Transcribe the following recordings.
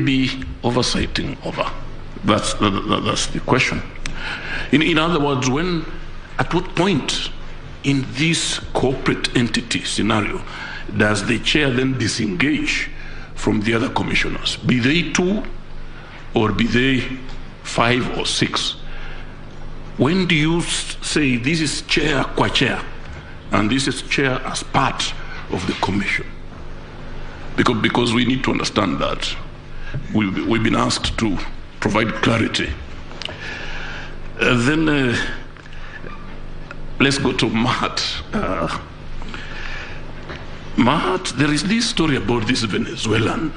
be oversighting over? That's the question. In other words, at what point in this corporate entity scenario does the chair then disengage from the other commissioners, be they 2 or be they 5 or 6? When do you say this is chair qua chair and this is chair as part of the commission? Because we need to understand that we've been asked to provide clarity. Then let's go to Mahat. Mahat, there is this story about this Venezuelan,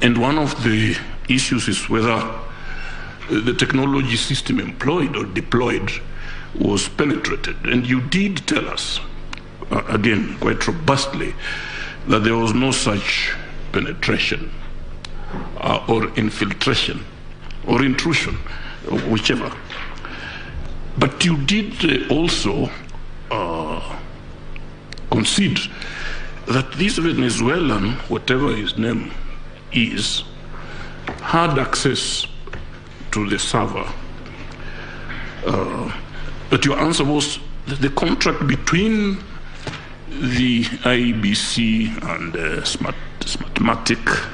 and one of the issues is whether the technology system employed or deployed was penetrated. And you did tell us, again, quite robustly, that there was no such penetration or infiltration or intrusion, or whichever. But you did also concede that this Venezuelan, whatever his name is, had access to the server. But your answer was that the contract between the IBC and Smartmatic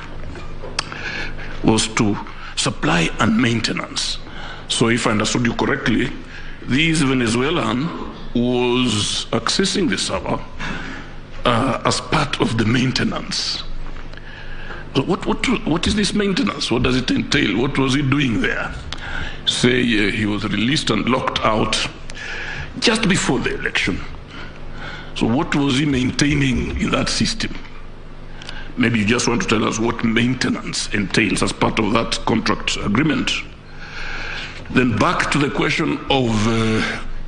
was to supply and maintenance. So if I understood you correctly, this Venezuelan was accessing the server as part of the maintenance. So what is this maintenance? What does it entail? What was he doing there? Say he was released and locked out just before the election. So what was he maintaining in that system? Maybe you just want to tell us what maintenance entails as part of that contract agreement. Then back to the question of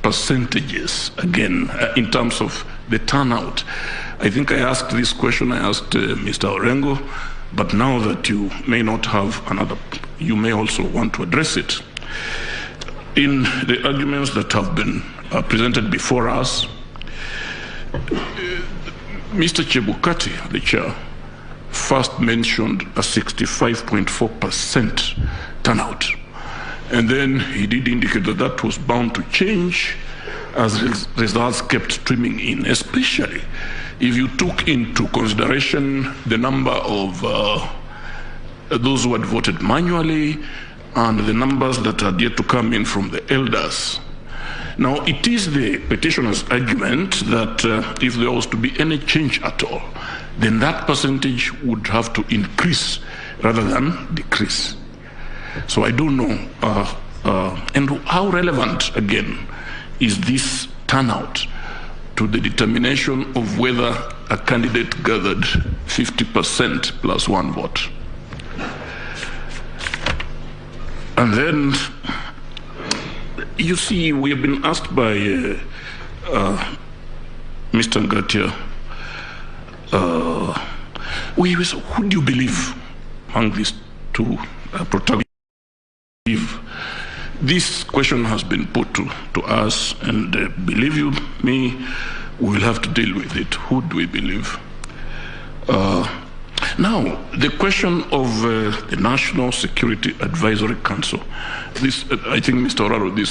percentages again, in terms of the turnout. I think I asked this question, I asked Mr. Orengo, but now that you may not have another, you may also want to address it. In the arguments that have been presented before us, Mr. Chebukati, the chair, first mentioned a 65.4% turnout. And then he did indicate that that was bound to change as results kept streaming in, especially if you took into consideration the number of those who had voted manually and the numbers that had yet to come in from the elders. Now, it is the petitioner's argument that if there was to be any change at all, then that percentage would have to increase rather than decrease. So I don't know, and how relevant, again, is this turnout to the determination of whether a candidate gathered 50% plus 1 vote? And then, you see, we have been asked by Mr. Ngatia, who do you believe among these 2 protagonists? This question has been put to us, and believe you me, we'll have to deal with it. Who do we believe? Now, the question of the National Security Advisory Council. This, I think, Mr. Oraro, this